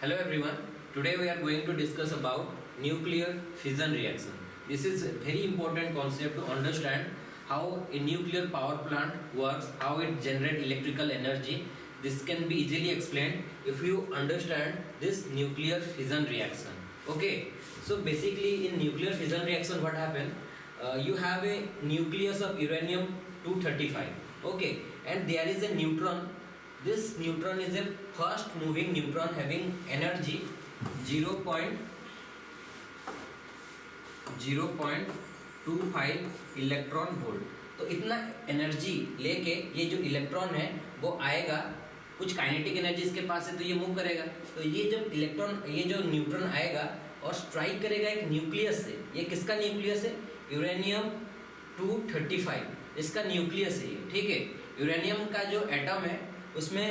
Hello everyone. Today we are going to discuss about nuclear fission reaction. This is a very important concept to understand how a nuclear power plant works, how it generates electrical energy. This can be easily explained if you understand this nuclear fission reaction. Okay. So basically in nuclear fission reaction what happens? You have a nucleus of uranium 235. Okay. And there is a neutron. This neutron is a fast moving neutron having energy 0.25 electron volt. तो इतना energy लेके ये जो electron है वो आएगा, कुछ kinetic energy इसके पास है तो ये मूव करेगा। तो ये जब इलेक्ट्रॉन ये जो न्यूट्रॉन आएगा और स्ट्राइक करेगा एक न्यूक्लियस से। ये किसका न्यूक्लियस है? यूरेनियम 235 इसका न्यूक्लियस है ये। ठीक है। यूरेनियम का जो एटम है उसमें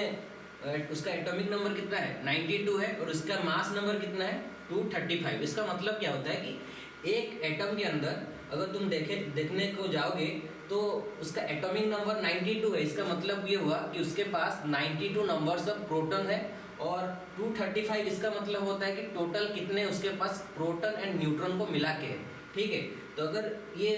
उसका एटॉमिक नंबर कितना है? 92 है और उसका मास नंबर कितना है? 235। इसका मतलब क्या होता है कि एक एटम के अंदर अगर तुम देखने को जाओगे तो उसका एटॉमिक नंबर 92 है। इसका मतलब ये हुआ कि उसके पास 92 नंबर्स ऑफ प्रोटॉन है और 235 इसका मतलब होता है कि टोटल कितने उसके पास प्रोटॉन एंड न्यूट्रॉन को मिला के है। ठीक है। तो अगर ये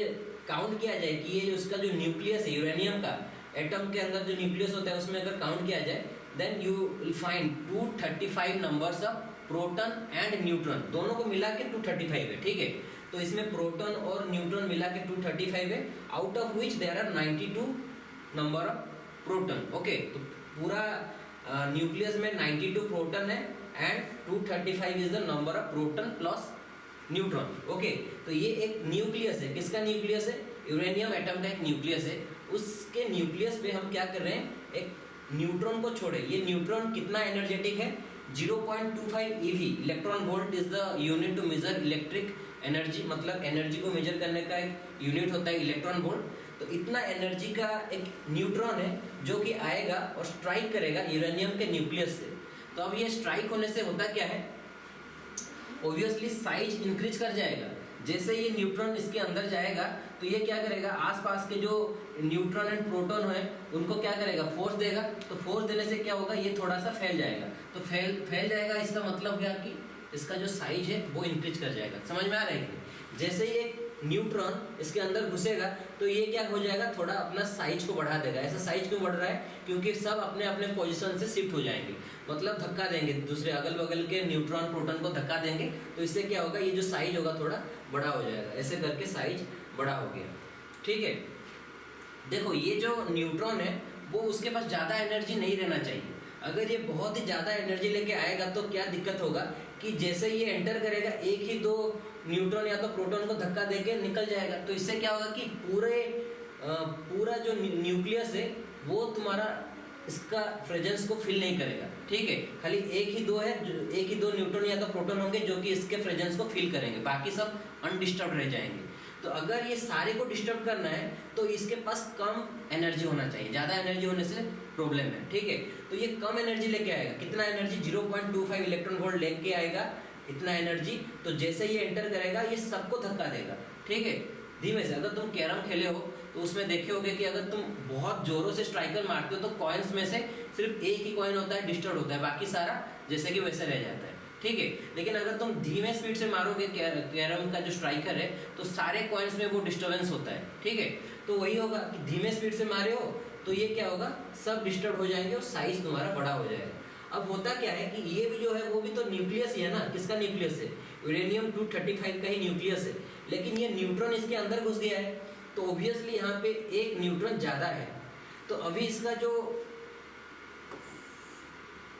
काउंट किया जाए कि ये उसका जो न्यूक्लियस है यूरेनियम का, एटम के अंदर जो न्यूक्लियस होता है उसमें अगर काउंट किया जाए then you will find 235 numbers of proton and neutron, दोनों को मिला के 235 है। ठीक है। तो इसमें प्रोटॉन और न्यूट्रॉन मिला के 235 है, out of which there are 92 number of proton. Okay. तो पूरा न्यूक्लियस में 92 प्रोटॉन है and 235 is the number of proton plus neutron. Okay. तो ये एक न्यूक्लियस है। किसका न्यूक्लियस है? यूरेनियम एटम का एक न्यूक्लियस है। उसके न्यूक्लियस पे हम क्या कर रहे हैं? एक न्यूट्रॉन को छोड़े। ये न्यूट्रॉन कितना एनर्जेटिक है? 0.25 eV electron volt is the unit to measure electric energy. मतलब एनर्जी को मेजर करने का एक यूनिट होता है इलेक्ट्रॉन वोल्ट। तो इतना एनर्जी का एक न्यूट्रॉन है जो कि आएगा और स्ट्राइक करेगा यूरेनियम के न्यूक्लियस से। तो अब ये स्ट्राइक होने से होता क्या है? ऑब्वियसली साइज इंक्रीज कर जाएगा। जैसे ये न्यूट्रॉन इसके अंदर जाएगा तो ये क्या करेगा? आसपास के जो न्यूट्रॉन एंड प्रोटॉन है उनको क्या करेगा? फोर्स देगा। तो फोर्स देने से क्या होगा? ये थोड़ा सा फैल जाएगा। तो फैल जाएगा इसका मतलब क्या कि इसका जो साइज है वो इंक्रीज कर जाएगा। समझ में आ रहा है कि जैसे ये न्यूट्रॉन इसके अंदर घुसेगा तो ये क्या हो जाएगा? थोड़ा अपना साइज को बढ़ा देगा। ऐसा साइज क्यों बढ़ रहा है? क्योंकि सब अपने अपने पोजीशन से शिफ्ट हो जाएंगे, मतलब धक्का देंगे, दूसरे अगल बगल के न्यूट्रॉन प्रोटॉन को धक्का देंगे। तो इससे क्या होगा? ये जो साइज होगा थोड़ा बड़ा हो जाएगा। ऐसे करके साइज बड़ा हो गया। ठीक है। देखो ये जो न्यूट्रॉन है वो उसके पास ज़्यादा एनर्जी नहीं रहना चाहिए। अगर ये बहुत ही ज़्यादा एनर्जी लेके आएगा तो क्या दिक्कत होगा कि जैसे ये एंटर करेगा एक ही दो न्यूट्रॉन या तो प्रोटॉन को धक्का देके निकल जाएगा। तो इससे क्या होगा कि पूरा जो न्यूक्लियस है वो तुम्हारा इसका प्रेजेंस को फील नहीं करेगा। ठीक है। खाली एक ही दो न्यूट्रॉन या तो प्रोटॉन होंगे जो कि इसके प्रेजेंस को फील करेंगे, बाकी सब अनडिस्टर्ब रह जाएंगे। तो अगर ये सारे को डिस्टर्ब करना है तो इसके पास कम एनर्जी होना चाहिए। ज़्यादा एनर्जी होने से प्रॉब्लम है। ठीक है। तो ये कम एनर्जी लेके आएगा। कितना एनर्जी? 0.25 इलेक्ट्रॉन वोल्ट लेके आएगा इतना एनर्जी। तो जैसे ये एंटर करेगा ये सबको धक्का देगा। ठीक है। धीमे से। अगर तुम कैरम खेले हो तो उसमें देखे होगे कि अगर तुम बहुत जोरों से स्ट्राइकर मारते हो तो कॉइन्स में से सिर्फ एक ही कॉइन होता है डिस्टर्ब होता है, बाकी सारा जैसे कि वैसे रह जाता है। ठीक है। लेकिन अगर तुम धीमे स्पीड से मारोगे कैरम का जो स्ट्राइकर है तो सारे कॉइन्स में वो डिस्टर्बेंस होता है। ठीक है। तो वही होगा कि धीमे स्पीड से मारे हो तो ये क्या होगा? सब डिस्टर्ब हो जाएंगे और साइज तुम्हारा बड़ा हो जाएगा। अब होता क्या है कि ये भी जो है वो भी तो न्यूक्लियस ही है ना। किसका न्यूक्लियस है? यूरेनियम 235 का ही न्यूक्लियस है। लेकिन ये न्यूट्रॉन इसके अंदर घुस गया है तो ऑब्वियसली यहाँ पे एक न्यूट्रॉन ज़्यादा है। तो अभी इसका जो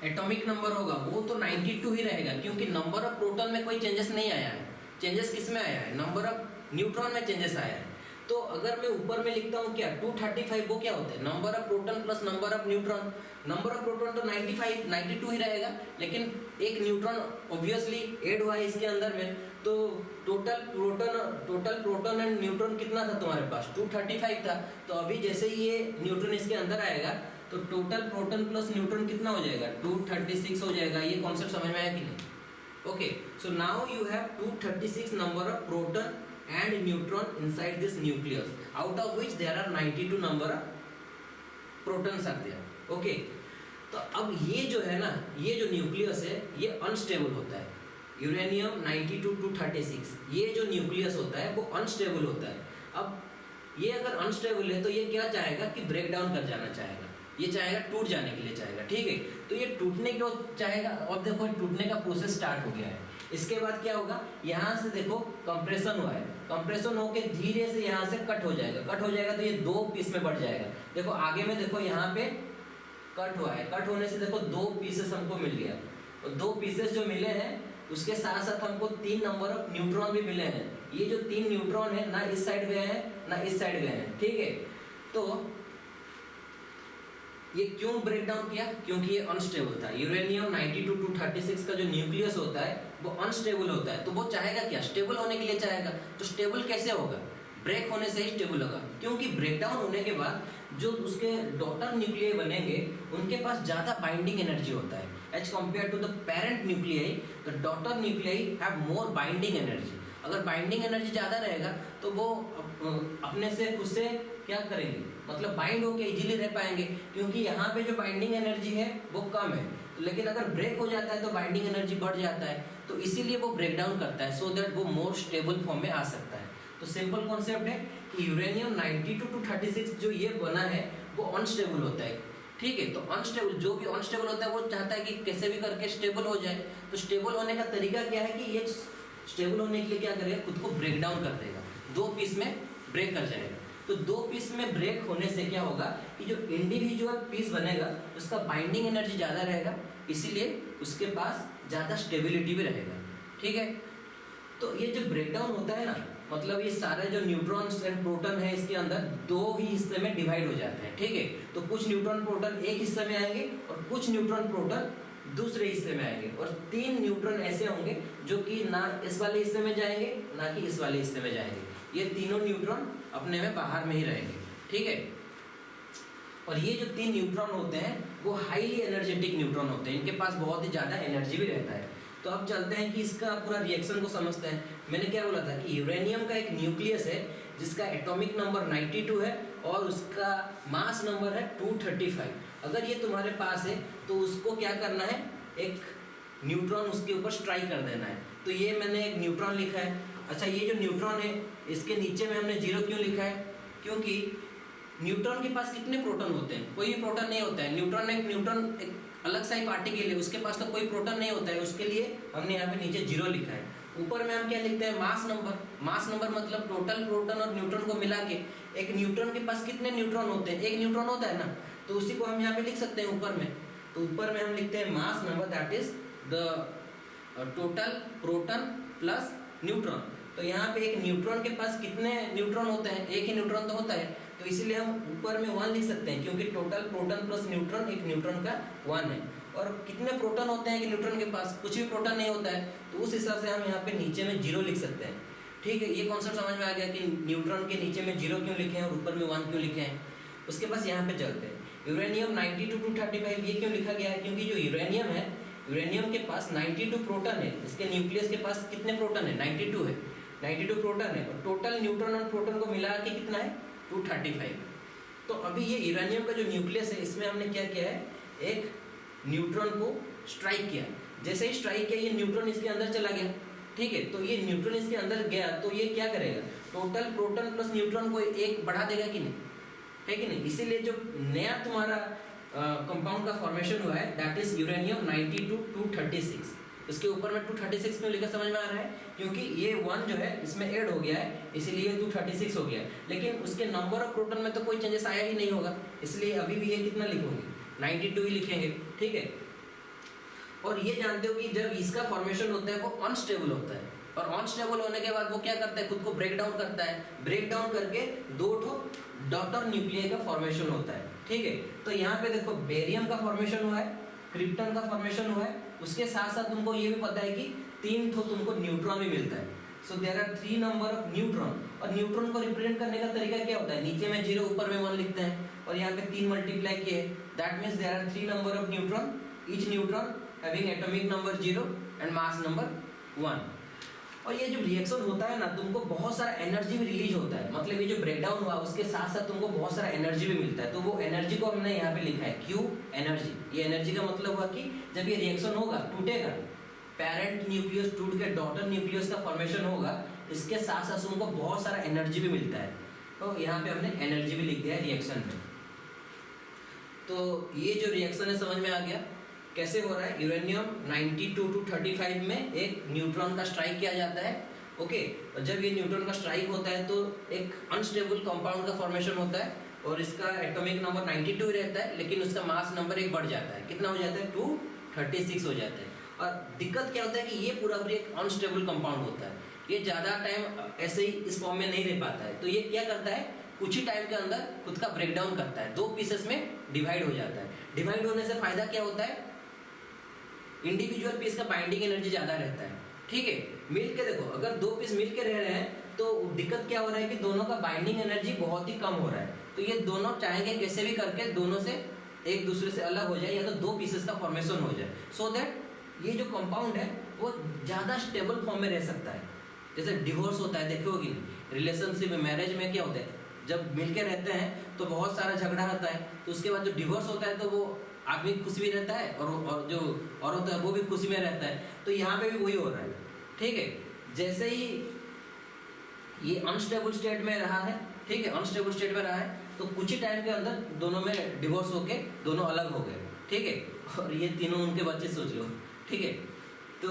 एटॉमिक नंबर होगा वो तो 92 ही रहेगा, क्योंकि नंबर ऑफ प्रोटॉन में कोई चेंजेस नहीं आया है। चेंजेस किस में आया है? नंबर ऑफ न्यूट्रॉन में चेंजेस आया है। तो अगर मैं ऊपर में लिखता हूँ क्या 235, वो क्या होता है? Number of proton plus number of neutron. Number of proton तो 92 ही रहेगा, लेकिन एक न्यूट्रॉन ऑब्वियसली ऐड हुआ है इसके अंदर में। तो टोटल प्रोटॉन एंड न्यूट्रॉन कितना था तुम्हारे पास? 235 था। तो अभी जैसे ही ये न्यूट्रॉन इसके अंदर आएगा तो टोटल प्रोटॉन प्लस न्यूट्रॉन कितना हो जाएगा? 236 हो जाएगा। ये कॉन्सेप्ट समझ में आया कि नहीं? Okay. So now you have 236 number of proton and neutron inside this nucleus, out of which there are 92 number of protons are there. Okay. तो अब ये जो है ना, ये जो न्यूक्लियस है ये अनस्टेबल होता है। यूरेनियम 92-236 ये जो न्यूक्लियस होता है वो अनस्टेबल होता है। अब ये अगर अनस्टेबल है तो ये क्या चाहेगा कि ब्रेक डाउन कर जाना चाहेगा, ये चाहेगा टूट जाने के लिए चाहेगा, ठीक है। तो ये टूटने क्यों चाहेगा, और देखो टूटने का प्रोसेस स्टार्ट हो गया है। इसके बाद क्या होगा, यहाँ से देखो कंप्रेशन हुआ है, कंप्रेशन होके धीरे से यहाँ से कट हो जाएगा, कट हो जाएगा तो ये 2 पीस में बढ़ जाएगा। देखो आगे में देखो यहाँ पे कट हुआ है, कट होने से देखो 2 पीसेस हमको मिल गया, और 2 पीसेस जो मिले हैं उसके साथ साथ हमको 3 नंबर ऑफ न्यूट्रॉन भी मिले हैं। ये जो 3 न्यूट्रॉन है ना इस साइड गए हैं ना इस साइड गए हैं, ठीक है। तो ये क्यों ब्रेक डाउन किया, क्योंकि ये अनस्टेबल था। यूरेनियम 92-236 का जो न्यूक्लियस होता है वो अनस्टेबल होता है, तो वो चाहेगा क्या, स्टेबल होने के लिए चाहेगा। तो स्टेबल कैसे होगा, ब्रेक होने से ही स्टेबल होगा, क्योंकि ब्रेक डाउन होने के बाद जो उसके डॉटर न्यूक्लियाई बनेंगे उनके पास ज़्यादा बाइंडिंग एनर्जी होता है as compare to the parent nuclei. The daughter nuclei have more binding energy. अगर बाइंडिंग एनर्जी ज़्यादा रहेगा तो वो अपने से खुद से क्या करेंगे, मतलब बाइंड होकर इजीली रह पाएंगे, क्योंकि यहाँ पे जो बाइंडिंग एनर्जी है वो कम है। लेकिन अगर ब्रेक हो जाता है तो बाइंडिंग एनर्जी बढ़ जाता है, तो इसीलिए वो ब्रेक डाउन करता है, सो दैट वो मोर स्टेबल फॉर्म में आ सकता है। तो सिंपल कॉन्सेप्ट है कि यूरेनियम 92-236 जो ये बना है वो अनस्टेबल होता है, ठीक है। तो अनस्टेबल, जो भी अनस्टेबल होता है वो चाहता है कि कैसे भी करके स्टेबल हो जाए। तो स्टेबल होने का तरीका क्या है कि ये स्टेबल होने के लिए क्या करेगा, खुद को ब्रेक डाउन कर देगा, 2 पीस में ब्रेक कर जाएगा। तो 2 पीस में ब्रेक होने से क्या होगा कि जो इंडिविजुअल पीस बनेगा उसका बाइंडिंग एनर्जी ज़्यादा रहेगा, इसीलिए उसके पास ज़्यादा स्टेबिलिटी भी रहेगा, ठीक है। तो ये जो ब्रेक डाउन होता है ना, मतलब ये सारे जो न्यूट्रॉन्स एंड प्रोटॉन है इसके अंदर 2 ही हिस्से में डिवाइड हो जाते हैं, ठीक है। तो कुछ न्यूट्रॉन प्रोटॉन एक हिस्से में आएंगे और कुछ न्यूट्रॉन प्रोटॉन दूसरे हिस्से में आएंगे, और 3 न्यूट्रॉन ऐसे होंगे जो कि ना इस वाले हिस्से में जाएंगे ना कि इस वाले हिस्से में जाएंगे। ये तीनों न्यूट्रॉन अपने में बाहर में ही रहेंगे, ठीक है। और ये जो 3 न्यूट्रॉन होते हैं वो हाईली एनर्जेटिक न्यूट्रॉन होते हैं, इनके पास बहुत ही ज़्यादा एनर्जी भी रहता है। तो अब चलते हैं कि इसका पूरा रिएक्शन को समझते हैं। मैंने क्या बोला था कि यूरेनियम का एक न्यूक्लियस है जिसका एटॉमिक नंबर 92 है और उसका मास नंबर है 235। अगर ये तुम्हारे पास है तो उसको क्या करना है, एक न्यूट्रॉन उसके ऊपर स्ट्राइक कर देना है। तो ये मैंने एक न्यूट्रॉन लिखा है। अच्छा, ये जो न्यूट्रॉन है इसके नीचे में हमने 0 क्यों लिखा है, क्योंकि न्यूट्रॉन के पास कितने प्रोटॉन होते हैं, कोई भी प्रोटॉन नहीं होता है। न्यूट्रॉन एक अलग सा ही पार्टिकल है, उसके पास तो कोई प्रोटॉन नहीं होता है, उसके लिए हमने यहाँ पे नीचे 0 लिखा है। ऊपर में हम क्या लिखते हैं, मास नंबर। मास नंबर मतलब टोटल प्रोटॉन और न्यूट्रॉन को मिला के एक न्यूट्रॉन के पास कितने न्यूट्रॉन होते हैं, एक न्यूट्रॉन होता है ना, तो उसी को हम यहाँ पे लिख सकते हैं ऊपर में। तो ऊपर में हम लिखते हैं mass number, that is the total proton plus neutron. तो यहाँ पे एक न्यूट्रॉन के पास कितने न्यूट्रॉन होते हैं, एक ही न्यूट्रॉन तो होता है, तो इसीलिए हम ऊपर में 1 लिख सकते हैं, क्योंकि टोटल प्रोटॉन प्लस न्यूट्रॉन एक न्यूट्रॉन का 1 है। और कितने प्रोटॉन होते हैं कि न्यूट्रॉन के पास कुछ भी प्रोटॉन नहीं होता है, तो उस हिसाब से हम यहाँ पे नीचे में 0 लिख सकते हैं, ठीक है। ये कॉन्सेप्ट समझ में आ गया कि न्यूट्रॉन के नीचे में 0 क्यों लिखे हैं और ऊपर में 1 क्यों लिखे हैं। उसके पास यहाँ पे चलते हैं, यूरेनियम 92-235 ये क्यों लिखा गया है, क्योंकि जो यूरेनियम है, यूरेनियम के पास 92 प्रोटॉन है, इसके न्यूक्लियस के पास कितने प्रोटॉन है, 92 है, 92 प्रोटॉन है, और टोटल न्यूट्रॉन और प्रोटॉन को मिला के कितना है, 235। तो अभी ये यूरेनियम का जो न्यूक्लियस है इसमें हमने क्या किया है, एक न्यूट्रॉन को स्ट्राइक किया। जैसे ही स्ट्राइक किया ये न्यूट्रॉन इसके अंदर चला गया, ठीक है। तो ये न्यूट्रॉन इसके अंदर गया तो ये क्या करेगा, टोटल प्रोटॉन प्लस न्यूट्रॉन को एक बढ़ा देगा कि नहीं, है कि नहीं। इसीलिए जो नया तुम्हारा कंपाउंड का फॉर्मेशन हुआ है दैट इज यूरेनियम 92-236। इसके ऊपर में 236 क्यों लिखा समझ में आ रहा है, क्योंकि ये 1 जो है इसमें ऐड हो गया है, इसीलिए 236 हो गया। लेकिन उसके नंबर ऑफ प्रोटॉन में तो कोई चेंजेस आया ही नहीं होगा, इसलिए अभी भी ये कितना लिखोगे, 92 ही लिखेंगे, ठीक है। और ये जानते हो कि जब इसका फॉर्मेशन होता है वो अनस्टेबल होता है, और अनस्टेबल होने के बाद वो क्या करता है, खुद को ब्रेक डाउन करता है। ब्रेक डाउन करके 2 डॉटर न्यूक्लियाई का फॉर्मेशन होता है, ठीक है। तो यहाँ पे देखो बेरियम का फॉर्मेशन हुआ है, क्रिप्टन का फॉर्मेशन हुआ है, उसके साथ साथ तुमको ये भी पता है कि 3 तुमको न्यूट्रॉन भी मिलता है। So there are 3 number of neutron. और न्यूट्रॉन को रिप्रेजेंट करने का तरीका क्या होता है, नीचे में 0 ऊपर में 1 लिखते हैं, और यहाँ पे 3 मल्टीप्लाई किए, that means there are 3 number of neutron, each neutron having atomic number 0 and mass number 1। और ये जो रिएक्शन होता है ना, तुमको बहुत सारा एनर्जी भी रिलीज होता है, मतलब ये जो ब्रेकडाउन हुआ उसके साथ साथ तुमको बहुत सारा एनर्जी भी मिलता है। तो वो एनर्जी को हमने यहाँ पे लिखा है क्यू एनर्जी। ये एनर्जी का मतलब हुआ कि जब ये रिएक्शन होगा, टूटेगा, पेरेंट न्यूक्लियस टूट के डॉटर न्यूक्लियस का फॉर्मेशन होगा, इसके साथ साथ तुमको बहुत सारा एनर्जी भी मिलता है। तो यहाँ पे हमने एनर्जी भी लिख दिया है रिएक्शन में। तो ये जो रिएक्शन है समझ में आ गया कैसे हो रहा है। यूरेनियम 92 to 35 में एक न्यूट्रॉन का स्ट्राइक किया जाता है। ओके, और जब ये न्यूट्रॉन का स्ट्राइक होता है तो एक अनस्टेबल कंपाउंड का फॉर्मेशन होता है और इसका एटॉमिक नंबर 92 रहता है, लेकिन उसका मास नंबर एक बढ़ जाता है। कितना हो जाता है? 236 हो जाता है। और दिक्कत क्या होता है कि ये पूरा पूरी एक अनस्टेबल कंपाउंड होता है, ये ज़्यादा टाइम ऐसे ही इस फॉर्म में नहीं रह पाता है। तो ये क्या करता है, कुछ ही टाइम के अंदर खुद का ब्रेकडाउन करता है, 2 पीसेस में डिवाइड हो जाता है। डिवाइड होने से फायदा क्या होता है, इंडिविजुअल पीस का बाइंडिंग एनर्जी ज़्यादा रहता है। ठीक है, मिल के देखो, अगर 2 पीस मिल के रह रहे हैं तो दिक्कत क्या हो रहा है कि दोनों का बाइंडिंग एनर्जी बहुत ही कम हो रहा है। तो ये दोनों चाहेंगे कैसे भी करके दोनों से एक दूसरे से अलग हो जाए, या तो 2 पीसेस का फॉर्मेशन हो जाए, सो दैट ये जो कंपाउंड है वो ज़्यादा स्टेबल फॉर्म में रह सकता है। जैसे डिवोर्स होता है, देखोगे नहीं, रिलेशनशिप में, मैरिज में क्या होता है, जब मिलके रहते हैं तो बहुत सारा झगड़ा होता है, तो उसके बाद जो डिवोर्स होता है तो वो आदमी खुश भी रहता है और जो औरत है वो भी खुशी में रहता है। तो यहाँ पे भी वही हो रहा है। ठीक है, जैसे ही ये अनस्टेबल स्टेट में रहा है, ठीक है, अनस्टेबल स्टेट में रहा है, तो कुछ ही टाइम के अंदर दोनों में डिवोर्स होके दोनों अलग हो गए। ठीक है, और ये तीनों उनके बच्चे सोच लो। ठीक है, तो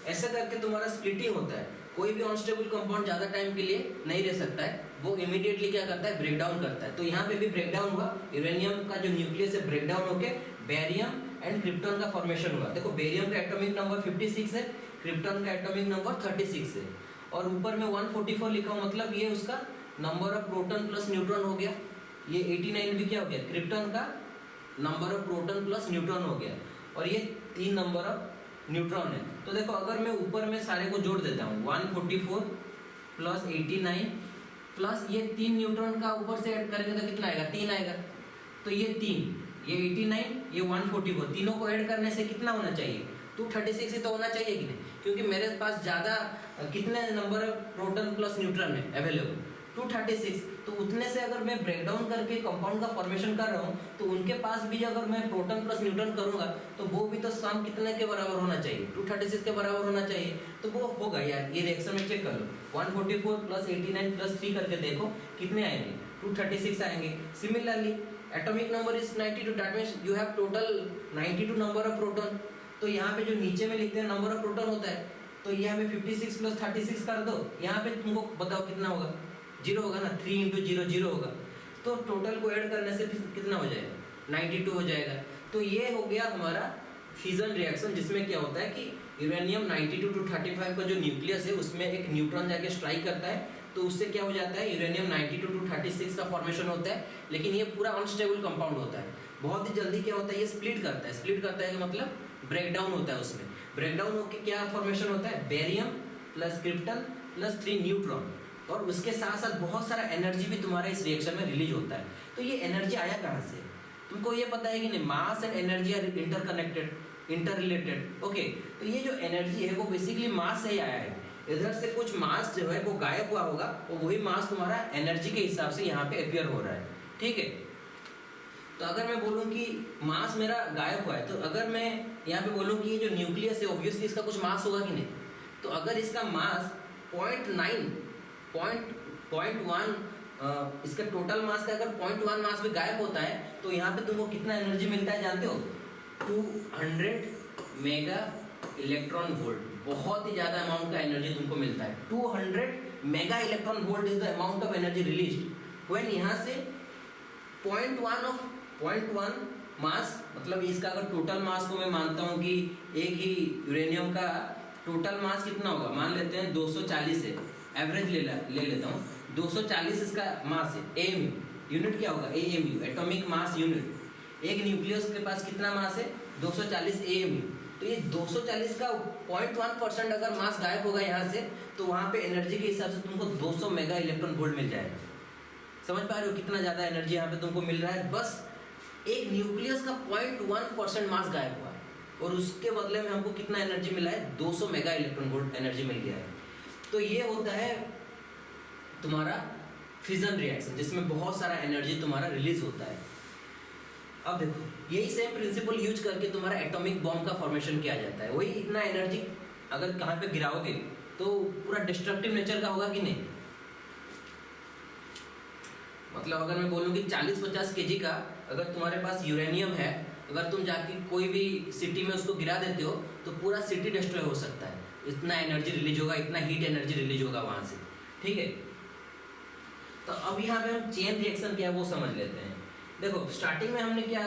ऐसे करके तुम्हारा स्प्लिटिंग होता है। कोई भी अनस्टेबल कंपाउंड ज़्यादा टाइम के लिए नहीं रह सकता है, वो इमीडिएटली क्या करता है, ब्रेकडाउन करता है। तो यहाँ पे भी ब्रेकडाउन हुआ, यूरेनियम का जो न्यूक्लियस है ब्रेकडाउन होके बेरियम एंड क्रिप्टॉन का फॉर्मेशन हुआ। देखो, बेरियम का एटॉमिक नंबर 56 है, क्रिप्टॉन का एटॉमिक नंबर 36 है, और ऊपर में 144 लिखा हो, मतलब ये उसका number of proton plus neutron हो गया। ये 89 भी क्या हो गया, क्रिप्टॉन का number of proton plus neutron हो गया, और ये 3 नंबर ऑफ न्यूट्रॉन है। तो देखो, अगर मैं ऊपर में सारे को जोड़ देता हूँ, 144 प्लस 89 प्लस ये 3 न्यूट्रॉन का ऊपर से ऐड करेंगे तो कितना आएगा, 3 आएगा। तो ये 3, ये 89, ये 144, तीनों को ऐड करने से कितना होना चाहिए, 236 ही तो होना चाहिए कि नहीं, क्योंकि मेरे पास ज़्यादा कितने number of proton plus neutron है अवेलेबल, 236। तो उतने से अगर मैं ब्रेकडाउन करके कंपाउंड का फॉर्मेशन कर रहा हूँ, तो उनके पास भी अगर मैं प्रोटॉन प्लस न्यूट्रॉन करूँगा तो वो भी तो सम कितने के बराबर होना चाहिए, 236 के बराबर होना चाहिए। तो वो होगा यार, ये रिएक्शन में चेक कर लो, 144 प्लस 89 प्लस 3 करके देखो कितने आएंगे, 236 आएंगे। Similarly atomic number is 92, that means you have total 92 number of proton. तो यहाँ पे जो नीचे में लिखते हैं नंबर ऑफ प्रोटॉन होता है, तो यहाँ पे 56 प्लस 36 कर दो, यहाँ पे तुमको बताओ कितना होगा, 0 होगा ना, 3 इंटू 0 0 होगा। तो टोटल को ऐड करने से कितना हो जाएगा, 92 हो जाएगा। तो ये हो गया हमारा फिजन रिएक्शन, जिसमें क्या होता है कि यूरेनियम 92 to 35 का जो न्यूक्लियस है उसमें एक न्यूट्रॉन जाके स्ट्राइक करता है, तो उससे क्या हो जाता है, यूरेनियम 92 to 36 का फॉर्मेशन होता है। लेकिन ये पूरा अनस्टेबल कंपाउंड होता है, बहुत ही जल्दी क्या होता है, ये स्प्लिट करता है। स्प्लिट करता है कि मतलब ब्रेकडाउन होता है, उसमें ब्रेकडाउन होकर क्या फॉर्मेशन होता है, barium plus krypton plus 3 neutron, और उसके साथ साथ बहुत सारा एनर्जी भी तुम्हारा इस रिएक्शन में रिलीज होता है। तो ये एनर्जी आया कहाँ से, तुमको ये पता है कि नहीं, mass and energy are interconnected, inter related. Okay, तो ये जो एनर्जी है वो बेसिकली मास से ही आया है। इधर से कुछ मास जो है वो गायब हुआ होगा, और वही मास तुम्हारा एनर्जी के हिसाब से यहाँ पे अपियर हो रहा है। ठीक है, तो अगर मैं बोलूँ कि मास मेरा गायब हुआ है, तो अगर मैं यहाँ पे बोलूँ कि ये जो न्यूक्लियस है ऑब्वियसली इसका कुछ मास होगा कि नहीं, तो अगर इसका मास 0.1 इसका टोटल मास का अगर 0.1 मास भी गायब होता है, तो यहाँ पे तुमको कितना एनर्जी मिलता है जानते हो, 200 मेगा इलेक्ट्रॉन वोल्ट। बहुत ही ज़्यादा अमाउंट का एनर्जी तुमको मिलता है। 200 mega electron volt is the amount of energy released when यहाँ से 0.1 मास, मतलब इसका अगर टोटल मास को मैं मानता हूँ कि एक ही यूरेनियम का टोटल मास कितना होगा, मान लेते हैं 240 है, एवरेज ले लेता हूँ, 240 इसका मास है। एएमयू यूनिट क्या होगा, एएमयू एटॉमिक मास यूनिट। एक न्यूक्लियस के पास कितना मास है, 240 एएमयू। तो ये 240 का 0.1% अगर मास गायब होगा यहाँ से, तो वहाँ पे एनर्जी के हिसाब से तुमको 200 मेगा इलेक्ट्रॉन वोल्ट मिल जाएगा। समझ पा रहे हो कितना ज़्यादा एनर्जी यहाँ पे तुमको मिल रहा है, बस एक न्यूक्लियस का 0.1% मास गायब हुआ है, और उसके बदले में हमको कितना एनर्जी मिला है, 200 मेगा इलेक्ट्रॉन वोल्ट एनर्जी मिल गया है। तो ये होता है तुम्हारा फिजन रिएक्शन, जिसमें बहुत सारा एनर्जी तुम्हारा रिलीज होता है। अब देखो यही सेम प्रिंसिपल यूज करके तुम्हारा एटॉमिक बॉम्ब का फॉर्मेशन किया जाता है। वही इतना एनर्जी अगर कहाँ पे गिराओगे तो पूरा डिस्ट्रक्टिव नेचर का होगा कि नहीं। मतलब अगर मैं बोलूँ कि 40-50 kg का अगर तुम्हारे पास यूरेनियम है, अगर तुम जाके कोई भी सिटी में उसको गिरा देते हो तो पूरा सिटी डिस्ट्रॉय हो सकता है। इतना एनर्जी रिलीज होगा, इतना हीट एनर्जी रिलीज होगा वहाँ से, ठीक है। तो अब यहाँ पे हम चेन रिएक्शन क्या है वो समझ लेते हैं। देखो स्टार्टिंग में हमने क्या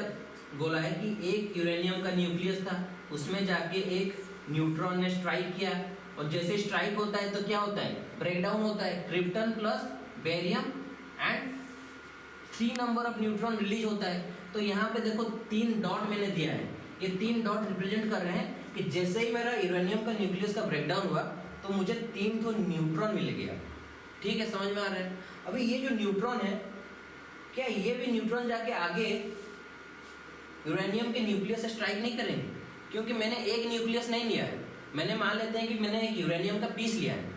बोला है कि एक यूरेनियम का न्यूक्लियस था, उसमें जाके एक न्यूट्रॉन ने स्ट्राइक किया, और जैसे स्ट्राइक होता है तो क्या होता है, ब्रेकडाउन होता है, krypton plus barium and 3 number of neutron release होता है। तो यहाँ पे देखो 3 डॉट मैंने दिया है, ये 3 डॉट रिप्रेजेंट कर रहे हैं कि जैसे ही मेरा यूरेनियम का न्यूक्लियस का ब्रेकडाउन हुआ तो मुझे 3 तो न्यूट्रॉन मिल गया, ठीक है, समझ में आ रहा है। अभी ये जो न्यूट्रॉन है, क्या ये भी न्यूट्रॉन जाके आगे यूरेनियम के न्यूक्लियस से स्ट्राइक नहीं करेंगे, क्योंकि मैंने एक न्यूक्लियस नहीं लिया है। मैंने मान लेते हैं कि मैंने एक यूरेनियम का पीस लिया है,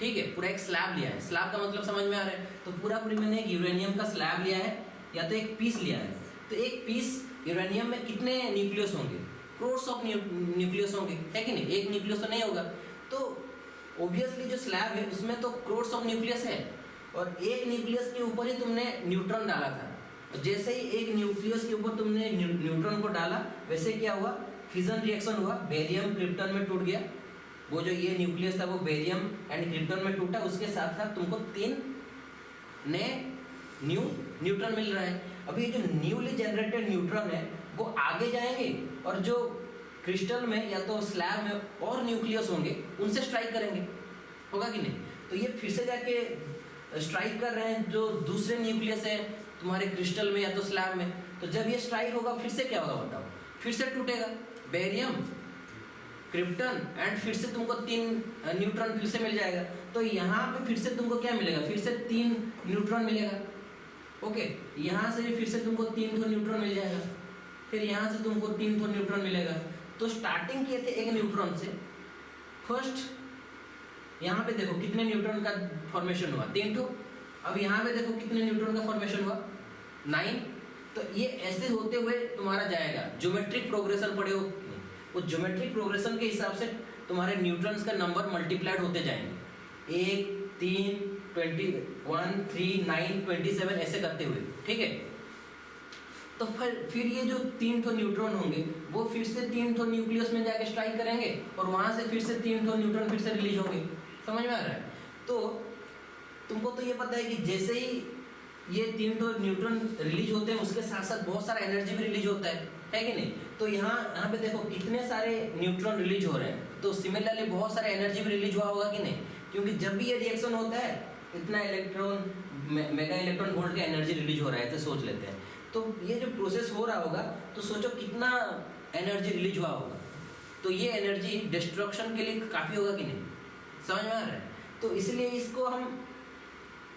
ठीक है, पूरा एक स्लैब लिया है। स्लैब का मतलब समझ में आ रहा है, तो पूरा मैंने एक यूरेनियम का स्लैब लिया है या तो एक पीस लिया है। तो एक पीस यूरेनियम में कितने न्यूक्लियस होंगे, क्रोड्स ऑफ न्यूक्लियस होंगे, है कि नहीं, एक न्यूक्लियस तो नहीं होगा। तो ऑब्वियसली जो स्लैब है उसमें तो क्रोड्स ऑफ न्यूक्लियस है, और एक न्यूक्लियस के ऊपर ही तुमने न्यूट्रॉन डाला था। जैसे ही एक न्यूक्लियस के ऊपर तुमने न्यूट्रॉन को डाला, वैसे क्या हुआ, फिजन रिएक्शन हुआ, बेरियम क्रिप्टन में टूट गया। वो जो ये न्यूक्लियस था वो बेरियम एंड क्रिप्टन में टूटा, उसके साथ साथ तुमको 3 नए न्यूट्रॉन मिल रहा है। अभी ये जो न्यूली जनरेटेड न्यूट्रॉन है वो आगे जाएंगे और जो क्रिस्टल में या तो स्लैब में और न्यूक्लियस होंगे उनसे स्ट्राइक करेंगे, होगा कि नहीं। तो ये फिर से जाके स्ट्राइक कर रहे हैं जो दूसरे न्यूक्लियस है तुम्हारे क्रिस्टल में या तो स्लैब में। तो जब ये स्ट्राइक होगा फिर से क्या होगा बताओ, फिर से टूटेगा बेरियम क्रिप्टन एंड फिर से तुमको 3 न्यूट्रॉन फिर से मिल जाएगा। तो यहाँ पे फिर से तुमको क्या मिलेगा, फिर से 3 न्यूट्रॉन मिलेगा, ओके। यहाँ से भी फिर से तुमको 3 न्यूट्रॉन मिल जाएगा, फिर यहाँ से तुमको 3 न्यूट्रॉन मिलेगा। तो स्टार्टिंग किए थे एक न्यूट्रॉन से, फर्स्ट यहाँ पे देखो कितने न्यूट्रॉन का फॉर्मेशन हुआ, 3 ठो। अब यहाँ पे देखो कितने न्यूट्रॉन का फॉर्मेशन हुआ, 9। तो ये ऐसे होते हुए तुम्हारा जाएगा, ज्योमेट्रिक प्रोग्रेशन पढ़े हो, वो ज्योमेट्रिक प्रोग्रेशन के हिसाब से तुम्हारे न्यूट्रॉन्स का नंबर मल्टीप्लाइड होते जाएंगे, 1, 3, 21, 3, 9, 27 ऐसे करते हुए, ठीक है। तो फिर ये जो 3 ठो न्यूट्रॉन होंगे वो फिर से 3 ठो न्यूक्लियस में जाके स्ट्राइक करेंगे और वहाँ से फिर से 3 ठो न्यूट्रॉन फिर से रिलीज होंगे, समझ में आ रहा है। तो तुमको तो ये पता है कि जैसे ही ये 3 ठो न्यूट्रॉन रिलीज होते हैं उसके साथ साथ बहुत सारा एनर्जी भी रिलीज होता है कि नहीं। तो यहाँ पे देखो कितने सारे न्यूट्रॉन रिलीज हो रहे हैं, तो सिमिलरली बहुत सारा एनर्जी भी रिलीज हुआ होगा कि नहीं, क्योंकि जब भी ये रिएक्शन होता है इतना इलेक्ट्रॉन मेगा इलेक्ट्रॉन वोल्ट का एनर्जी रिलीज हो रहा है, तो सोच लेते हैं। तो ये जो प्रोसेस हो रहा होगा तो सोचो कितना एनर्जी रिलीज हुआ होगा, तो ये एनर्जी डिस्ट्रक्शन के लिए काफ़ी होगा कि नहीं, समझ में आ रहा है। तो इसलिए इसको हम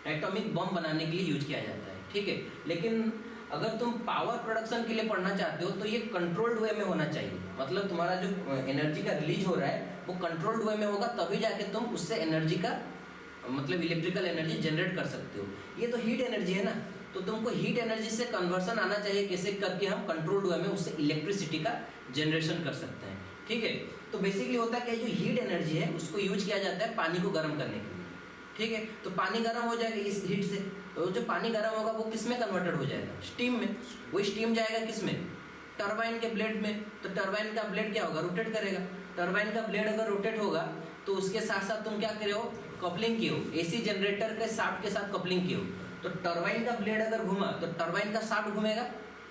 एटॉमिक बम बनाने के लिए यूज किया जाता है, ठीक है। लेकिन अगर तुम पावर प्रोडक्शन के लिए पढ़ना चाहते हो तो ये कंट्रोल्ड वे में होना चाहिए, मतलब तुम्हारा जो एनर्जी का रिलीज हो रहा है वो कंट्रोल्ड वे में होगा, तभी जाके तुम उससे एनर्जी का मतलब इलेक्ट्रिकल एनर्जी जनरेट कर सकते हो। ये तो हीट एनर्जी है ना, तो तुमको हीट एनर्जी से कन्वर्सन आना चाहिए, कैसे करके हम कंट्रोल्ड वे में उससे इलेक्ट्रिसिटी का जनरेशन कर सकते हैं, ठीक है। तो बेसिकली होता है कि जो हीट एनर्जी है उसको यूज किया जाता है पानी को गर्म करने के लिए, ठीक है। तो पानी गर्म हो जाएगा इस हीट से, तो जो पानी गर्म होगा वो किस में कन्वर्टेड हो जाएगा, स्टीम में। वही स्टीम जाएगा किस में, टरबाइन के ब्लेड में। तो टरबाइन का ब्लेड क्या होगा, रोटेट करेगा। टरबाइन का ब्लेड अगर रोटेट होगा तो उसके साथ साथ तुम क्या करे हो, कपलिंग किए हो, एसी जनरेटर के शाफ्ट के साथ कपलिंग किए हो। तो टरबाइन का ब्लेड अगर घूमा तो टरबाइन का शाफ्ट घूमेगा,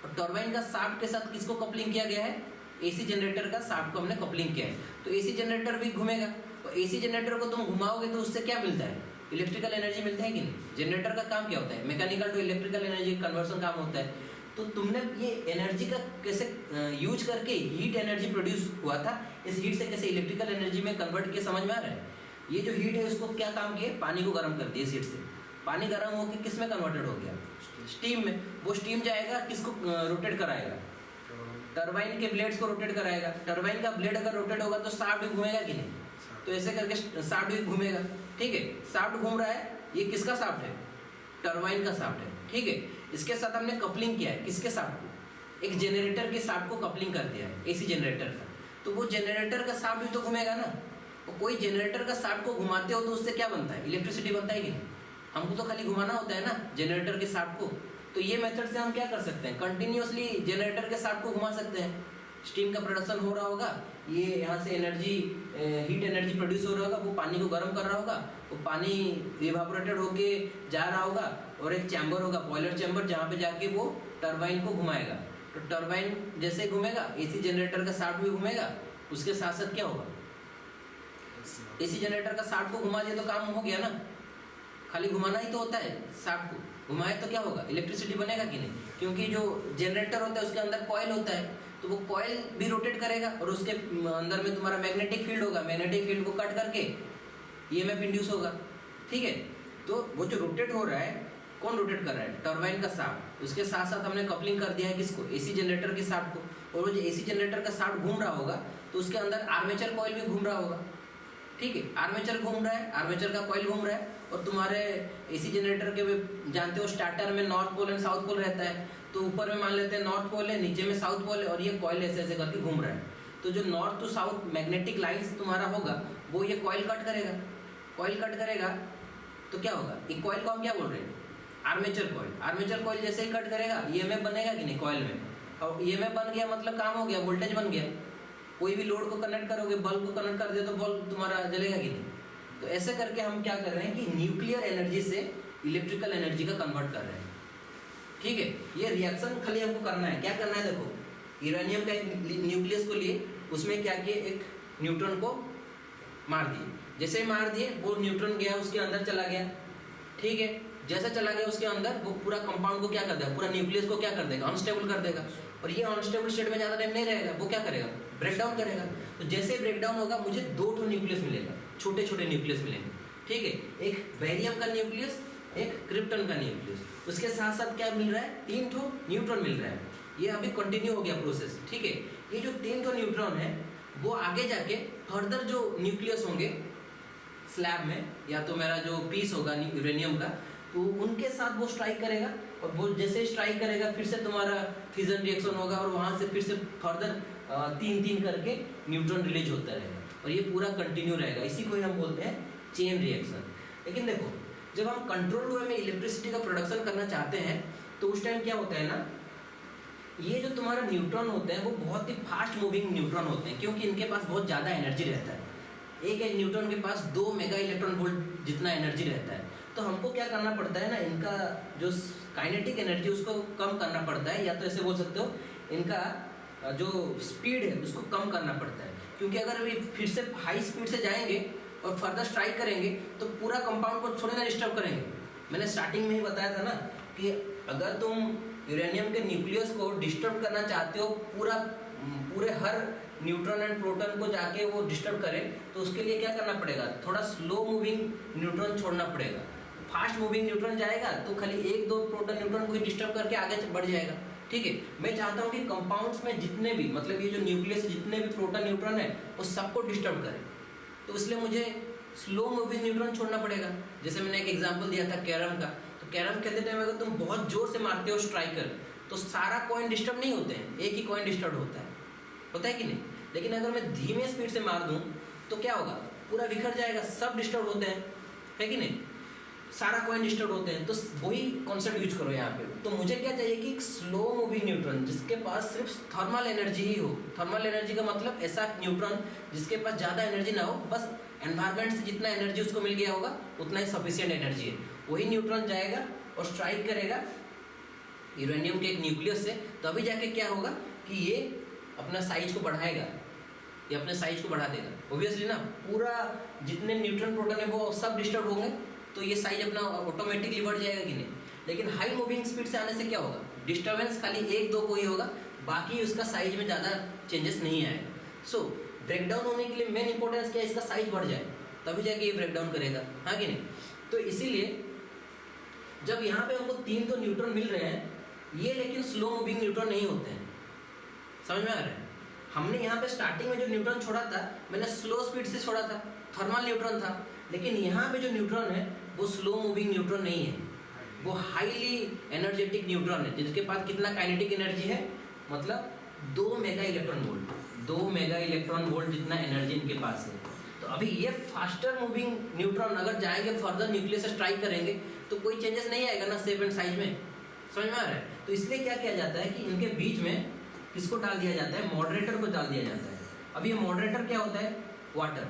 और टरबाइन का शाफ्ट के साथ किसको कपलिंग किया गया है, एसी जनरेटर का शाफ्ट को हमने कपलिंग किया है। तो एसी जनरेटर भी घूमेगा, और एसी जनरेटर को तुम घुमाओगे तो उससे क्या मिलता है, इलेक्ट्रिकल एनर्जी मिलता है कि नहीं। जनरेटर का काम क्या होता है, mechanical to electrical energy conversion काम होता है। तो तुमने ये एनर्जी का कैसे यूज करके हीट एनर्जी प्रोड्यूस हुआ था, इस हीट से कैसे इलेक्ट्रिकल एनर्जी में कन्वर्ट किया, समझ में आ रहा है। ये जो हीट है उसको क्या काम किया, पानी को गर्म कर दिया इस हीट से। पानी गर्म होकर किस में कन्वर्टेड हो गया, स्टीम में। वो स्टीम जाएगा किसको रोटेट कराएगा, टरबाइन के ब्लेड्स को रोटेट कराएगा। टरबाइन का ब्लेड अगर रोटेट होगा तो शाफ्ट घूमेगा कि नहीं, तो तो ऐसे करके शाफ्ट भी घूमेगा, ठीक है। शाफ्ट घूम रहा है, ये किसका शाफ्ट है? टरबाइन का शाफ्ट है, ठीक है। इसके साथ हमने कपलिंग किया है, किसके शाफ्ट को? एक जनरेटर के शाफ्ट को कपलिंग कर दिया है, एसी जनरेटर का। तो वो जनरेटर का शाफ्ट भी तो घूमेगा ना। तो कोई जनरेटर का शाफ्ट को घुमाते हो तो उससे क्या बनता है? इलेक्ट्रिसिटी बनता है कि नहीं? हमको तो खाली घुमाना होता है ना जनरेटर के शाफ्ट को। तो ये मेथड से हम क्या कर सकते हैं? कंटिन्यूअसली जनरेटर के शाफ्ट को घुमा सकते हैं। स्टीम का प्रोडक्शन हो रहा होगा, ये यहाँ से एनर्जी, हीट एनर्जी प्रोड्यूस हो रहा होगा, वो पानी को गर्म कर रहा होगा, वो पानी इवापोरेटेड होके जा रहा होगा, और एक चैम्बर होगा, बॉयलर चैम्बर, जहाँ पे जाके वो टरबाइन को घुमाएगा। तो टरबाइन जैसे घूमेगा, एसी जनरेटर का शाफ्ट भी घूमेगा, उसके साथ साथ क्या होगा? एसी जनरेटर का शाफ्ट को घुमा दिया तो काम हो गया ना। खाली घुमाना ही तो होता है, शाफ्ट को घुमाए तो क्या होगा? इलेक्ट्रिसिटी बनेगा कि नहीं? क्योंकि जो जनरेटर होता है उसके अंदर कॉइल होता है, तो वो कॉइल भी रोटेट करेगा, और उसके अंदर में तुम्हारा मैग्नेटिक फील्ड होगा, मैग्नेटिक फील्ड को कट करके ईएमएफ इंड्यूस होगा, ठीक है। तो वो जो रोटेट हो रहा है, कौन रोटेट कर रहा है? टरबाइन का शाफ्ट। उसके साथ साथ हमने कपलिंग कर दिया है किसको? एसी जनरेटर के शाफ्ट को। और वो जो एसी जनरेटर का शाफ्ट घूम रहा होगा तो उसके अंदर आर्मेचर कॉइल भी घूम रहा होगा, ठीक है। आर्मेचर घूम रहा है, आर्मेचर का कॉइल घूम रहा है, और तुम्हारे एसी जनरेटर के जानते हो स्टार्टर में north pole and south pole रहता है। तो ऊपर में मान लेते हैं नॉर्थ पोल है, नीचे में साउथ पोल है, और ये कॉइल ऐसे ऐसे करके घूम रहा है। तो जो north to south magnetic lines तुम्हारा होगा, वो ये कॉइल कट करेगा। कॉइल कट करेगा तो क्या होगा? एक कॉइल को हम क्या बोल रहे हैं? Armature coil. आर्मेचर कॉइल जैसे ही कट करेगा, ईएमएफ बनेगा कि नहीं कॉइल में? और ईएमएफ बन गया मतलब काम हो गया, वोल्टेज बन गया। कोई भी लोड को कनेक्ट करोगे, बल्ब को कनेक्ट कर दिया तो बल्ब तुम्हारा जलेगा कि नहीं? तो ऐसे करके हम क्या कर रहे हैं कि न्यूक्लियर एनर्जी से इलेक्ट्रिकल एनर्जी का कन्वर्ट कर रहे हैं, ठीक है। ये रिएक्शन खाली हमको करना है। क्या करना है? देखो, यूरेनियम का एक न्यूक्लियस को लिए, उसमें क्या किए? एक न्यूट्रॉन को मार दिए। जैसे ही मार दिए, वो न्यूट्रॉन गया उसके अंदर चला गया, ठीक है। जैसे चला गया उसके अंदर, वो पूरा कंपाउंड को क्या कर देगा? पूरा न्यूक्लियस को क्या कर देगा? अनस्टेबल कर देगा। और ये अनस्टेबल स्टेट में ज़्यादा टाइम नहीं रहेगा, वो क्या करेगा? ब्रेक डाउन करेगा। तो जैसे ब्रेक डाउन होगा, मुझे 2 ठो न्यूक्लियस मिलेगा, छोटे छोटे न्यूक्लियस मिलेंगे, ठीक है। एक बेरियम का न्यूक्लियस, एक क्रिप्टन का न्यूक्लियस। उसके साथ साथ क्या मिल रहा है? 3 ठो न्यूट्रॉन मिल रहा है। ये अभी कंटिन्यू हो गया प्रोसेस, ठीक है। ये जो 3 ठो न्यूट्रॉन है, वो आगे जाके फर्दर जो न्यूक्लियस होंगे स्लैब में, या तो मेरा जो पीस होगा यूरेनियम का, तो उनके साथ वो स्ट्राइक करेगा। और वो जैसे स्ट्राइक करेगा, फिर से तुम्हारा फिजन रिएक्शन होगा, और वहाँ से फिर से फर्दर 3 करके न्यूट्रॉन रिलीज होता रहेगा, और ये पूरा कंटिन्यू रहेगा। इसी को ही हम बोलते हैं चेन रिएक्शन। लेकिन देखो, जब हम कंट्रोल्ड वे में इलेक्ट्रिसिटी का प्रोडक्शन करना चाहते हैं, तो उस टाइम क्या होता है ना, ये जो तुम्हारा न्यूट्रॉन होते हैं वो बहुत ही फास्ट मूविंग न्यूट्रॉन होते हैं, क्योंकि इनके पास बहुत ज़्यादा एनर्जी रहता है। एक न्यूट्रॉन के पास 2 मेगा इलेक्ट्रॉन वोल्ट जितना एनर्जी रहता है। तो हमको क्या करना पड़ता है ना, इनका जो काइनेटिक एनर्जी उसको कम करना पड़ता है, या तो ऐसे बोल सकते हो इनका जो स्पीड है उसको कम करना पड़ता है। क्योंकि अगर वे फिर से हाई स्पीड से जाएंगे और फर्दर स्ट्राइक करेंगे, तो पूरा कंपाउंड को थोड़ी ना डिस्टर्ब करेंगे। मैंने स्टार्टिंग में ही बताया था ना कि अगर तुम यूरेनियम के न्यूक्लियस को डिस्टर्ब करना चाहते हो, पूरे हर न्यूट्रॉन एंड प्रोटॉन को जाके वो डिस्टर्ब करे, तो उसके लिए क्या करना पड़ेगा? थोड़ा स्लो मूविंग न्यूट्रॉन छोड़ना पड़ेगा। फास्ट मूविंग न्यूट्रॉन जाएगा तो खाली 1-2 प्रोटॉन न्यूट्रॉन को ही डिस्टर्ब करके आगे बढ़ जाएगा, ठीक है। मैं चाहता हूँ कि कंपाउंड्स में जितने भी, मतलब ये जो न्यूक्लियस जितने भी प्रोटॉन न्यूट्रॉन है, वो सबको डिस्टर्ब करें। तो इसलिए मुझे स्लो मूविंग न्यूट्रॉन छोड़ना पड़ेगा। जैसे मैंने एक एग्जाम्पल दिया था कैरम का। तो कैरम खेलते टाइम अगर तुम बहुत जोर से मारते हो स्ट्राइकर, तो सारा कॉइन डिस्टर्ब नहीं होते हैं, एक ही कॉइन डिस्टर्ब होता है कि नहीं। लेकिन अगर मैं धीमे स्पीड से मार दूं तो क्या होगा? पूरा बिखर जाएगा, सब डिस्टर्ब होते हैं, है कि नहीं। सारा कॉइन डिस्टर्ब होते हैं। तो वही कॉन्सेप्ट यूज करो यहाँ पे। तो मुझे क्या चाहिए कि एक स्लो मूविंग न्यूट्रॉन जिसके पास सिर्फ थर्मल एनर्जी ही हो। थर्मल एनर्जी का मतलब ऐसा न्यूट्रॉन जिसके पास ज़्यादा एनर्जी ना हो, बस एनवायरनमेंट से जितना एनर्जी उसको मिल गया होगा उतना ही सफिशिएंट एनर्जी है। वही न्यूट्रॉन जाएगा और स्ट्राइक करेगा यूरेनियम के एक न्यूक्लियस से, तभी जाके क्या होगा कि ये अपना साइज को बढ़ाएगा, ये अपने साइज को बढ़ा देगा। ऑब्वियसली ना, पूरा जितने न्यूट्रॉन प्रोटॉन है वो सब डिस्टर्ब होंगे, तो ये साइज अपना ऑटोमेटिकली बढ़ जाएगा कि नहीं। लेकिन हाई मूविंग स्पीड से आने से क्या होगा? डिस्टर्बेंस खाली 1-2 को ही होगा, बाकी उसका साइज में ज़्यादा चेंजेस नहीं आएगा। सो ब्रेकडाउन होने के लिए मेन इंपॉर्टेंस क्या है? इसका साइज बढ़ जाए, तभी जाके ये ब्रेकडाउन करेगा, हाँ कि नहीं। तो इसीलिए जब यहाँ पे हमको 3 तो न्यूट्रॉन मिल रहे हैं, ये लेकिन स्लो मूविंग न्यूट्रॉन नहीं होते हैं, समझ में आ रहा है। हमने यहाँ पे स्टार्टिंग में जो न्यूट्रॉन छोड़ा था, मैंने स्लो स्पीड से छोड़ा था, थर्मल न्यूट्रॉन था। लेकिन यहाँ पे जो न्यूट्रॉन है वो स्लो मूविंग न्यूट्रॉन नहीं है, वो हाईली एनर्जेटिक न्यूट्रॉन है, जिसके पास कितना काइनेटिक एनर्जी है, मतलब 2 mega electron volt, 2 mega electron volt जितना एनर्जी इनके पास है। तो अभी ये फास्टर मूविंग न्यूट्रॉन अगर जाएंगे फर्दर न्यूक्लियस से स्ट्राइक करेंगे तो कोई चेंजेस नहीं आएगा ना शेप एंड साइज में, समझ में आ रहा है। तो इसलिए क्या किया जाता है कि इनके बीच में किसको डाल दिया जाता है, मॉडरेटर को डाल दिया जाता है। अब ये मॉडरेटर क्या होता है, water,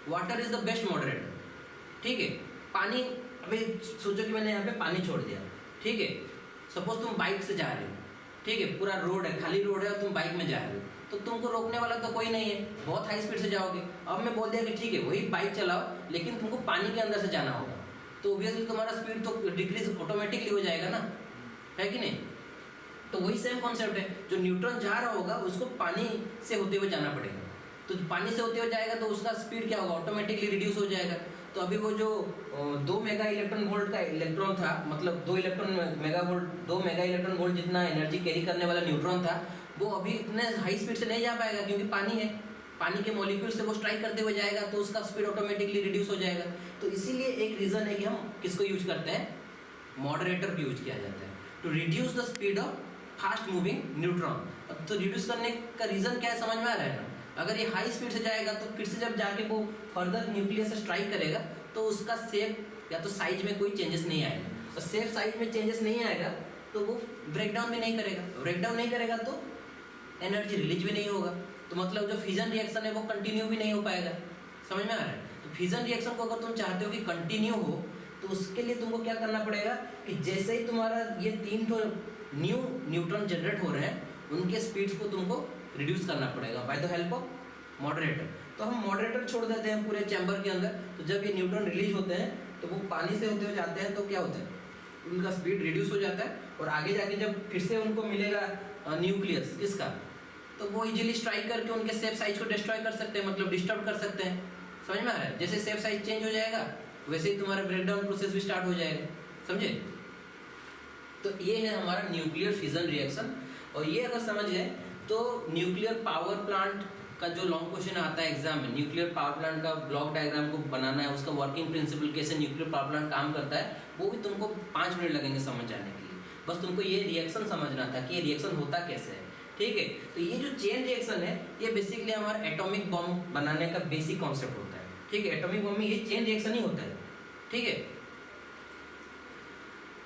water is the best moderator, ठीक है। पानी, अभी सोचो कि मैंने यहाँ पे पानी छोड़ दिया, ठीक है। सपोज तुम बाइक से जा रहे हो, ठीक है, पूरा रोड है, खाली रोड है और तुम बाइक में जा रहे हो, तो तुमको रोकने वाला तो कोई नहीं है, बहुत हाई स्पीड से जाओगे। अब मैं बोल दिया कि ठीक है वही बाइक चलाओ, लेकिन तुमको पानी के अंदर से जाना होगा, तो ऑब्वियसली तुम्हारा स्पीड तो डिक्रीज ऑटोमेटिकली हो जाएगा ना, है कि नहीं। तो वही सेम कॉन्सेप्ट है, जो न्यूट्रॉन जा रहा होगा उसको पानी से होते हुए जाना पड़ेगा, तो पानी से होते हुए जाएगा तो उसका स्पीड क्या होगा, ऑटोमेटिकली रिड्यूस हो जाएगा। तो अभी वो जो 2 मेगा इलेक्ट्रॉन वोल्ट का इलेक्ट्रॉन था, मतलब 2 मेगा इलेक्ट्रॉन वोल्ट जितना एनर्जी कैरी करने वाला न्यूट्रॉन था, वो अभी इतने हाई स्पीड से नहीं जा पाएगा, क्योंकि पानी है, पानी के मॉलिक्यूल से वो स्ट्राइक करते हुए जाएगा, तो उसका स्पीड ऑटोमेटिकली रिड्यूस हो जाएगा। तो इसीलिए एक रीज़न है कि हम किसको यूज करते हैं, मॉडरेटर को यूज किया जाता है to reduce the speed of fast moving neutron. अब तो रिड्यूस करने का रीज़न क्या है, समझ में आ रहा है ना। अगर ये हाई स्पीड से जाएगा तो फिर से जब जाके वो फर्दर न्यूक्लियस से स्ट्राइक करेगा तो उसका शेप या तो साइज में कोई चेंजेस नहीं आएगा, और शेप साइज में चेंजेस नहीं आएगा तो वो ब्रेकडाउन भी नहीं करेगा, ब्रेकडाउन नहीं करेगा तो एनर्जी रिलीज भी नहीं होगा, तो मतलब जो फिजन रिएक्शन है वो कंटिन्यू भी नहीं हो पाएगा, समझ में आ रहा है। तो फिजन रिएक्शन को अगर तुम चाहते हो कि कंटिन्यू हो तो उसके लिए तुमको क्या करना पड़ेगा कि जैसे ही तुम्हारा ये 3 तो न्यू न्यूट्रॉन जनरेट हो रहे हैं, उनके स्पीड्स को तुमको रिड्यूस करना पड़ेगा by the help of moderator. तो हम मॉडरेटर छोड़ देते हैं पूरे चैम्बर के अंदर, तो जब ये न्यूट्रॉन रिलीज होते हैं तो वो पानी से होते हुए जाते हैं, तो क्या होता है, उनका स्पीड रिड्यूस हो जाता है, और आगे जाके जब फिर से उनको मिलेगा न्यूक्लियस किसका, तो वो इजीली स्ट्राइक करके उनके शेप साइज को डिस्ट्रॉय कर सकते हैं, मतलब डिस्टर्ब कर सकते हैं, समझ में आ रहा है। जैसे शेप साइज चेंज हो जाएगा वैसे ही तुम्हारा ब्रेकडाउन प्रोसेस भी स्टार्ट हो जाएगा, समझे। तो ये है हमारा न्यूक्लियर फिजन रिएक्शन। और ये अगर समझ गए तो न्यूक्लियर पावर प्लांट का जो लॉन्ग क्वेश्चन आता है एग्जाम में, न्यूक्लियर पावर प्लांट का ब्लॉक डायग्राम को बनाना है, उसका वर्किंग प्रिंसिपल कैसे न्यूक्लियर पावर प्लांट काम करता है, वो भी तुमको 5 मिनट लगेंगे समझ जाने के लिए। बस तुमको ये रिएक्शन समझना था कि ये रिएक्शन होता कैसे है, ठीक है। तो ये जो चेन रिएक्शन है ये बेसिकली हमारा एटॉमिक बॉम्ब बनाने का बेसिक कॉन्सेप्ट होता है, ठीक है। एटॉमिक बॉम्ब में ये चेन रिएक्शन ही होता है, ठीक है।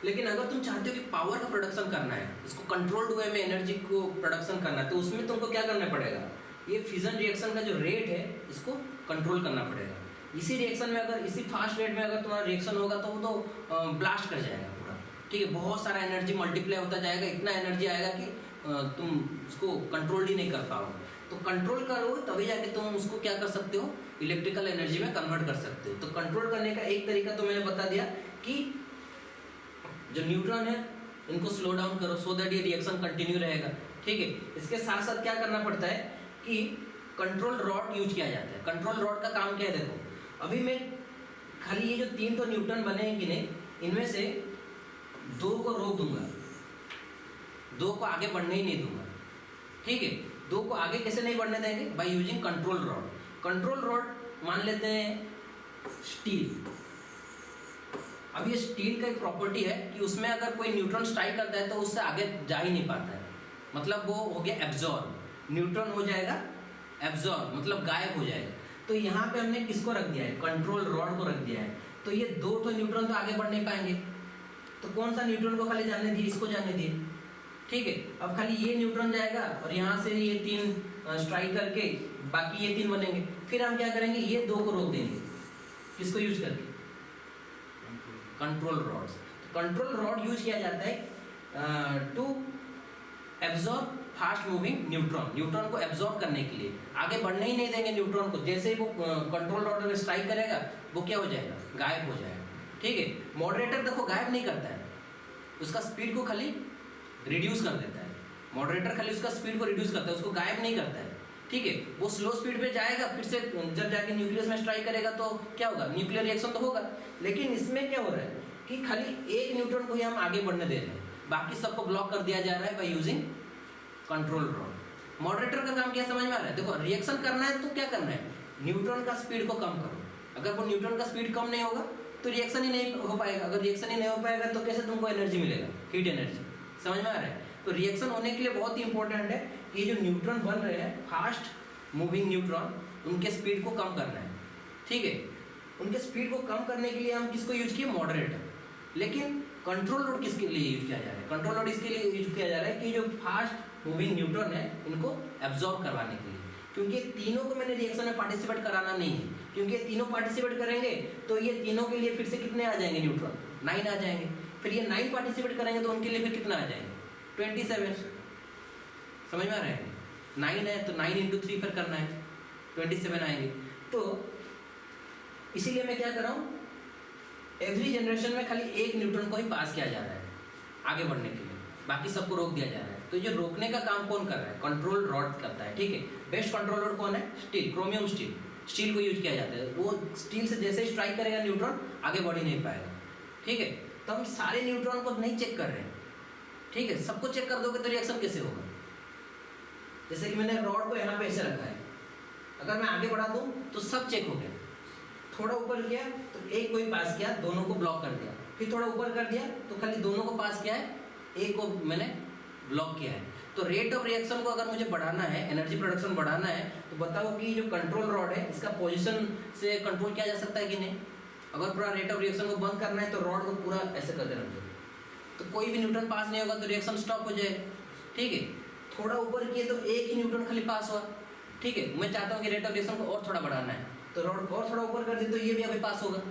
लेकिन अगर तुम चाहते हो कि पावर का प्रोडक्शन करना है, इसको कंट्रोल्ड वे में एनर्जी को प्रोडक्शन करना है, तो उसमें तुमको क्या करना पड़ेगा, ये फिजन रिएक्शन का जो रेट है इसको कंट्रोल करना पड़ेगा। इसी रिएक्शन में अगर इसी फास्ट रेट में अगर तुम्हारा रिएक्शन होगा तो वो तो ब्लास्ट कर जाएगा पूरा, ठीक है। बहुत सारा एनर्जी मल्टीप्लाई होता जाएगा, इतना एनर्जी आएगा कि तुम उसको कंट्रोल ही नहीं कर पाओगे। तो कंट्रोल करोगे तभी जाके तुम उसको क्या कर सकते हो, इलेक्ट्रिकल एनर्जी में कन्वर्ट कर सकते हो। तो कंट्रोल करने का एक तरीका तो मैंने बता दिया कि जो न्यूट्रॉन है इनको स्लो डाउन करो सो दैट ये रिएक्शन कंटिन्यू रहेगा, ठीक है। इसके साथ साथ क्या करना पड़ता है कि कंट्रोल रॉड यूज किया जाता है। कंट्रोल रॉड का काम क्या है, देखो अभी मैं खाली ये जो 3 तो न्यूट्रॉन बने हैं कि नहीं, इनमें से 2 को रोक दूंगा, 2 को आगे बढ़ने ही नहीं दूंगा, ठीक है। 2 को आगे कैसे नहीं बढ़ने देंगे, by using control rod. Control rod मान लेते हैं स्टील। अब ये स्टील का एक प्रॉपर्टी है कि उसमें अगर कोई न्यूट्रॉन स्ट्राइक करता है तो उससे आगे जा ही नहीं पाता है, मतलब वो हो गया एब्जॉर्ब, न्यूट्रॉन हो जाएगा एब्जॉर्ब, मतलब गायब हो जाएगा। तो यहाँ पे हमने किसको रख दिया है, कंट्रोल रॉड को रख दिया है। तो ये 2 तो न्यूट्रॉन तो आगे बढ़ नहीं पाएंगे, तो कौन सा न्यूट्रॉन को खाली जाने दिए, इसको जाने दिए, ठीक है। अब खाली ये न्यूट्रॉन जाएगा और यहाँ से ये 3 स्ट्राइक करके बाकी ये 3 बनेंगे। फिर हम क्या करेंगे, ये 2 को रोक देंगे, किसको यूज करके, control rods. Control rod use किया जाता है to absorb fast moving neutron, neutron को एब्जॉर्ब करने के लिए। आगे बढ़ने ही नहीं देंगे न्यूट्रॉन को, जैसे ही वो कंट्रोल रॉड में स्ट्राइक करेगा वो क्या हो जाएगा, गायब हो जाएगा, ठीक है। मॉडरेटर देखो गायब नहीं करता है, उसका स्पीड को खाली रिड्यूस कर देता है। मॉडरेटर खाली उसका स्पीड को रिड्यूस करता है, उसको गायब नहीं करता है, ठीक है। वो स्लो स्पीड पे जाएगा, फिर से जब जाके न्यूक्लियस में स्ट्राइक करेगा तो क्या होगा, न्यूक्लियर रिएक्शन तो होगा। लेकिन इसमें क्या हो रहा है कि खाली एक न्यूट्रॉन को ही हम आगे बढ़ने दे रहे हैं, बाकी सबको ब्लॉक कर दिया जा रहा है by using control rod. Moderator का काम क्या समझ में आ रहा है? देखो रिएक्शन करना है तो क्या करना है, न्यूट्रॉन का स्पीड को कम करो। अगर वो न्यूट्रॉन का स्पीड कम नहीं होगा तो रिएक्शन ही नहीं हो पाएगा। अगर रिएक्शन ही नहीं हो पाएगा तो कैसे तुमको एनर्जी मिलेगा, हीट एनर्जी। समझ में आ रहा है? तो रिएक्शन होने के लिए बहुत ही इंपॉर्टेंट है कि जो न्यूट्रॉन बन रहे हैं, फास्ट मूविंग न्यूट्रॉन, उनके स्पीड को कम करना है। ठीक है, उनके स्पीड को कम करने के लिए हम किसको यूज किए, मॉडरेटर। लेकिन कंट्रोल लोड किसके लिए यूज किया जा रहा है, कंट्रोल लोड इसके लिए यूज किया जा रहा है कि जो फास्ट मूविंग न्यूट्रॉन है इनको एब्जॉर्ब करवाने के लिए। क्योंकि तीनों को मैंने रिएक्शन में पार्टिसिपेट कराना नहीं है, क्योंकि ये तीनों पार्टिसिपेट करेंगे तो ये तीनों के लिए फिर से कितने आ जाएंगे न्यूट्रॉन, 9 आ जाएंगे। फिर ये 9 पार्टिसिपेट करेंगे तो उनके लिए फिर कितना आ जाएंगे, 27। समझ में आ रहा है? 9 है तो 9 × 3 फिर करना है, 27 आएंगे। तो इसीलिए मैं क्या कर रहा हूँ, एवरी जनरेशन में खाली एक न्यूट्रॉन को ही पास किया जा रहा है आगे बढ़ने के लिए, बाकी सबको रोक दिया जा रहा है। तो ये रोकने का काम कौन कर रहा है, कंट्रोल रॉड करता है। ठीक है, बेस्ट कंट्रोल रॉड कौन है, स्टील, क्रोमियम स्टील, स्टील को यूज किया जाता है। वो स्टील से जैसे ही स्ट्राइक करेगा न्यूट्रॉन आगे बढ़ ही नहीं पाएगा। ठीक है, तो हम सारे न्यूट्रॉन को नहीं चेक कर रहे हैं। ठीक है, सबको चेक कर दोगे तो रिएक्शन कैसे होगा। जैसे कि मैंने रॉड को यहाँ पे ऐसे रखा है, अगर मैं आगे बढ़ा दूँ तो सब चेक हो गया। थोड़ा ऊपर किया तो एक को ही पास किया, दोनों को ब्लॉक कर दिया। फिर थोड़ा ऊपर कर दिया तो खाली दोनों को पास किया है, एक को मैंने ब्लॉक किया है। तो रेट ऑफ रिएक्शन को अगर मुझे बढ़ाना है, एनर्जी प्रोडक्शन बढ़ाना है, तो बताओ कि जो कंट्रोल रॉड है इसका पोजीशन से कंट्रोल किया जा सकता है कि नहीं। अगर पूरा रेट ऑफ रिएक्शन को बंद करना है तो रॉड को पूरा ऐसे करके रख दो, तो कोई भी न्यूट्रॉन पास नहीं होगा तो रिएक्शन स्टॉप हो जाएगा। ठीक है, थोड़ा ऊपर किए तो एक ही न्यूट्रॉन खाली पास हुआ। ठीक है, मैं चाहता हूँ कि रेट ऑफ रिएक्शन को और थोड़ा बढ़ाना है, तो रॉड और थोड़ा ऊपर कर दी तो ये भी अभी पास होगा।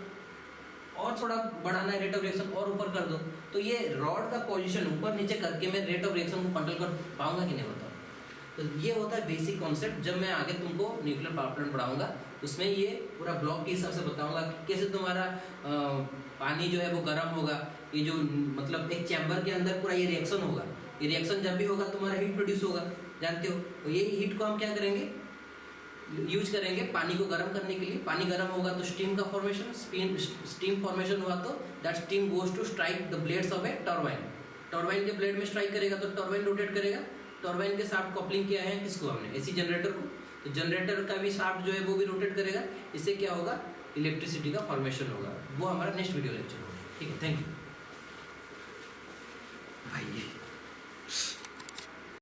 और थोड़ा बढ़ाना है रेट ऑफ रिएक्शन और ऊपर कर दो, तो ये रॉड का पोजीशन ऊपर नीचे करके मैं रेट ऑफ रिएक्शन को कंट्रोल कर पाऊंगा कि नहीं, बताओ। तो ये होता है बेसिक कॉन्सेप्ट। जब मैं आगे तुमको न्यूक्लियर पावर प्लांट पढ़ाऊंगा उसमें ये पूरा ब्लॉक के हिसाब से बताऊंगा कि कैसे तुम्हारा पानी जो है वो गर्म होगा। ये जो मतलब एक चैम्बर के अंदर पूरा ये रिएक्शन होगा, ये रिएक्शन जब भी होगा तुम्हारा हीट प्रोड्यूस होगा, जानते हो। तो ये हीट को हम क्या करेंगे, यूज करेंगे पानी को गर्म करने के लिए। पानी गर्म होगा तो स्टीम का फॉर्मेशन, स्टीम फॉर्मेशन हुआ तो that steam goes to strike the blades of a turbine. Turbine के ब्लेड में स्ट्राइक करेगा तो टरबाइन रोटेट करेगा। टरबाइन के साथ कपलिंग किया है किसको, हमने एसी जनरेटर को। तो जनरेटर का भी शाफ्ट जो है वो भी रोटेट करेगा। इससे क्या होगा, इलेक्ट्रिसिटी का फॉर्मेशन होगा। वो हमारा नेक्स्ट वीडियो लेक्चर होगा। ठीक है, थैंक यू भाई।